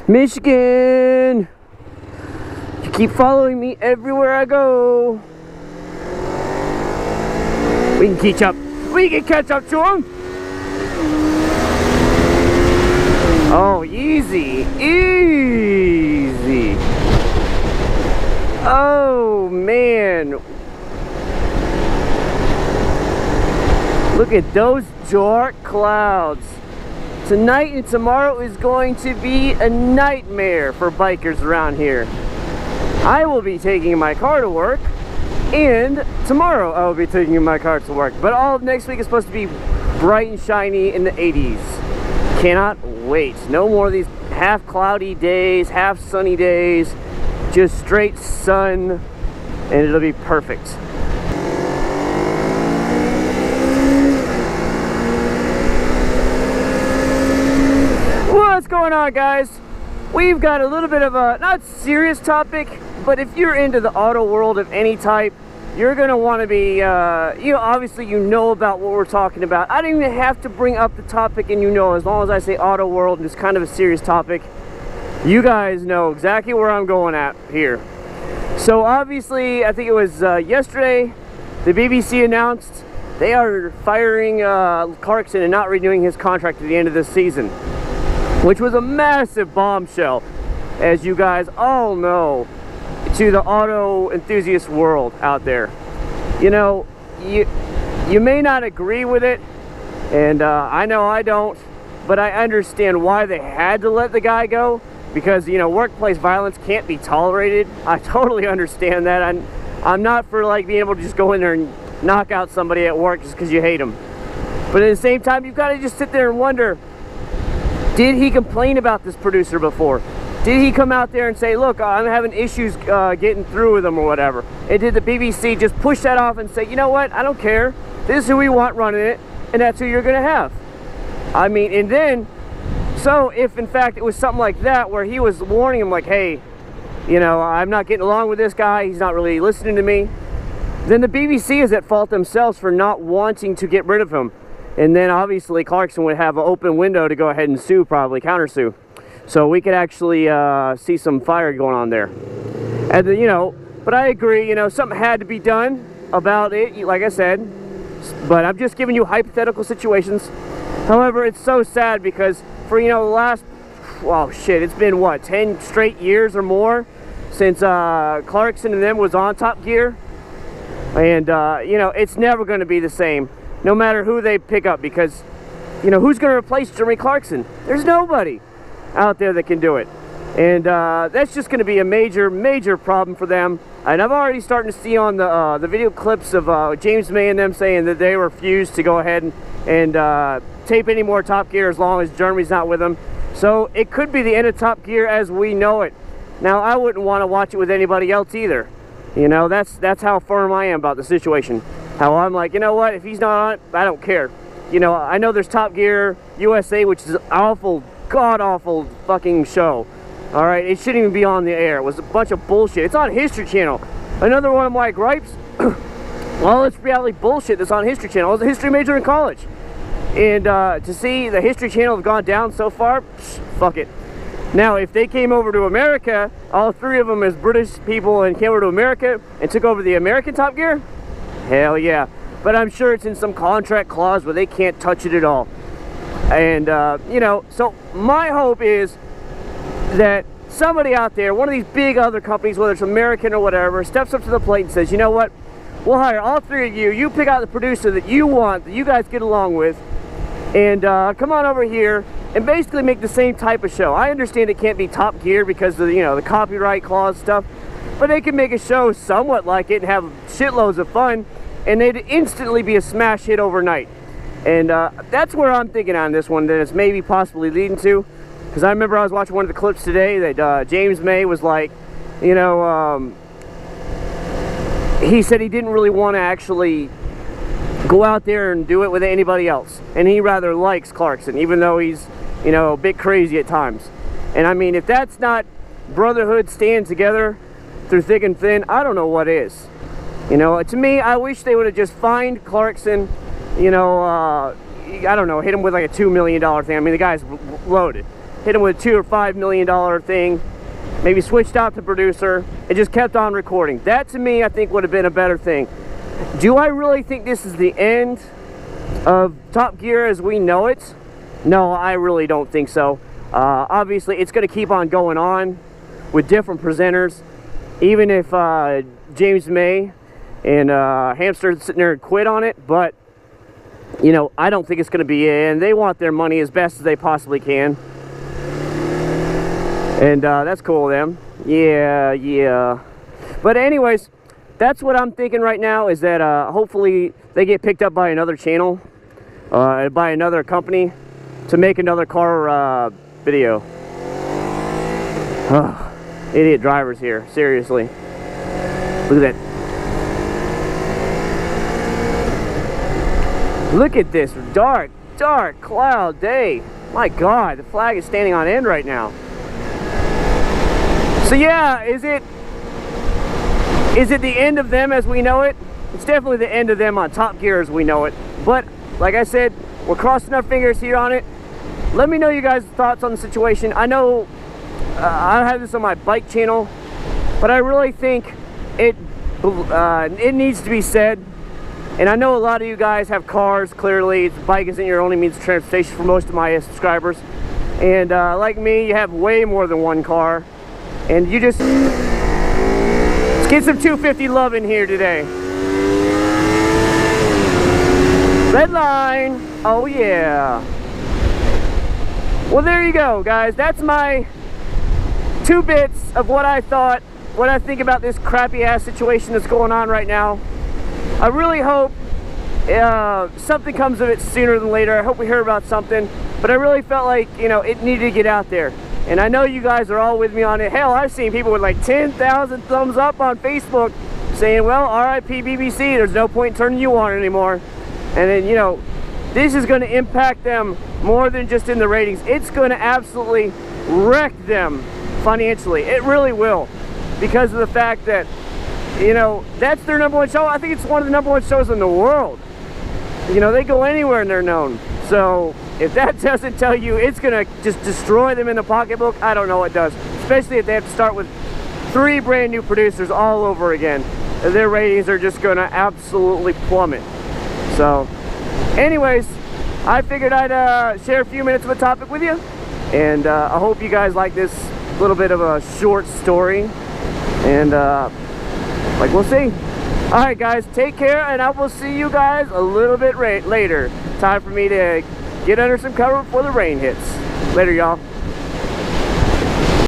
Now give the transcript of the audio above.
Michigan! You keep following me everywhere I go. We can catch up. We can catch up to him. Oh, easy. Easy. Oh, man. Look at those dark clouds. Tonight and tomorrow is going to be a nightmare for bikers around here. I will be taking my car to work, and tomorrow I will be taking my car to work. But all of next week is supposed to be bright and shiny in the 80s. Cannot wait. No more of these half cloudy days, half sunny days. Just straight sun, and it'll be perfect. What's going on, guys? We've got a little bit of a not serious topic, but if you're into the auto world of any type, you're gonna want to be obviously you know about what we're talking about. I don't even have to bring up the topic, and as long as I say auto world and it's kind of a serious topic, you guys know exactly where I'm going at here. So obviously, I think it was yesterday, the BBC announced they are firing Clarkson and not renewing his contract at the end of this season, which was a massive bombshell, as you guys all know, to the auto enthusiast world out there. You know, you may not agree with it, and I know I don't, but I understand why they had to let the guy go, because, workplace violence can't be tolerated. I totally understand that. I'm not for, like, being able to just go in there and knock out somebody at work just because you hate them. But at the same time, you've got to just sit there and wonder, did he complain about this producer before? Did he come out there and say, look, I'm having issues getting through with them or whatever? And did the BBC just push that off and say, you know what, I don't care. This is who we want running it, and that's who you're going to have. I mean, and then, so if in fact it was something like that where he was warning him like, hey, I'm not getting along with this guy, he's not really listening to me, then the BBC is at fault themselves for not wanting to get rid of him. And then obviously Clarkson would have an open window to go ahead and sue, probably countersue. So we could actually see some fire going on there. And but I agree, something had to be done about it, like I said. But I'm just giving you hypothetical situations. However, it's so sad because for, the last, well, shit, it's been what, 10 straight years or more since Clarkson and them was on Top Gear. And, it's never going to be the same, no matter who they pick up, because, who's going to replace Jeremy Clarkson? There's nobody out there that can do it. And that's just going to be a major, major problem for them. And I've already starting to see on the video clips of James May and them saying that they refuse to go ahead and tape any more Top Gear as long as Jeremy's not with them. So it could be the end of Top Gear as we know it. Now, I wouldn't want to watch it with anybody else either. That's how firm I am about the situation. How I'm like, you know what, if he's not on it, I don't care. I know there's Top Gear USA, which is an awful, god-awful fucking show. Alright, it shouldn't even be on the air. It was a bunch of bullshit. It's on History Channel. Another one of my gripes, well, it's reality bullshit that's on History Channel. I was a history major in college. And to see the History Channel have gone down so far, fuck it. Now, if they came over to America, all three of them as British people, and came over to America and took over the American Top Gear, hell yeah. But I'm sure it's in some contract clause where they can't touch it at all. And, so my hope is that somebody out there, one of these big other companies, whether it's American or whatever, steps up to the plate and says, you know what, we'll hire all three of you. You pick out the producer that you want, that you guys get along with, and come on over here and basically make the same type of show. I understand it can't be Top Gear because of the copyright clause stuff, but they can make a show somewhat like it and have shitloads of fun, and they'd instantly be a smash hit overnight. And that's where I'm thinking on this one, that it's maybe possibly leading to. Because I remember I was watching one of the clips today that James May was like, he said he didn't really want to actually go out there and do it with anybody else. And he rather likes Clarkson, even though he's, a bit crazy at times. And I mean, if that's not brotherhood, staying together through thick and thin, I don't know what is. To me, I wish they would have just fined Clarkson, I don't know, hit him with like a $2 million thing. I mean, the guy's loaded. hit him with a $2 or $5 million thing, maybe switched out the producer, and just kept on recording. That to me, I think would have been a better thing. Do I really think this is the end of Top Gear as we know it? No, I really don't think so. Obviously, it's going to keep on going on with different presenters. Even if James May and Hamster sitting there and quit on it, but you know, I don't think it's going to be it, and they want their money as best as they possibly can. And that's cool of them. Yeah. But anyways, that's what I'm thinking right now, is that hopefully they get picked up by another channel, by another company, to make another car video. Idiot drivers here, seriously. Look at that. Look at this dark cloud day. My God, the flag is standing on end right now. So yeah, is it the end of them as we know it? It's definitely the end of them on Top Gear as we know it. But like I said, we're crossing our fingers here on it. Let me know you guys' thoughts on the situation. I know I have this on my bike channel, but I really think it needs to be said. And I know a lot of you guys have cars, clearly. Bike isn't your only means of transportation for most of my subscribers. And like me, you have way more than one car. And you just... Let's get some 250 love in here today. Red line. Oh yeah. Well, there you go, guys. That's my 2 bits of what I thought, what I think about this crappy ass situation that's going on right now. I really hope something comes of it sooner than later. I hope we hear about something, but I really felt like, you know, it needed to get out there. And I know you guys are all with me on it. Hell, I've seen people with like 10,000 thumbs up on Facebook saying, well, RIP BBC, there's no point in turning you on anymore. And then, you know, this is going to impact them more than just in the ratings. It's going to absolutely wreck them financially. It really will, because of the fact that, you know, that's their #1 show. I think it's one of the #1 shows in the world. You know, they go anywhere and they're known. So if that doesn't tell you it's gonna just destroy them in the pocketbook, I don't know what does. Especially if they have to start with 3 brand new producers all over again. Their ratings are just gonna absolutely plummet. So anyways, I figured I'd share a few minutes of a topic with you. And I hope you guys like this little bit of a short story. And like, we'll see. Alright guys, take care, and I will see you guys a little bit later. Time for me to get under some cover before the rain hits. Later, y'all.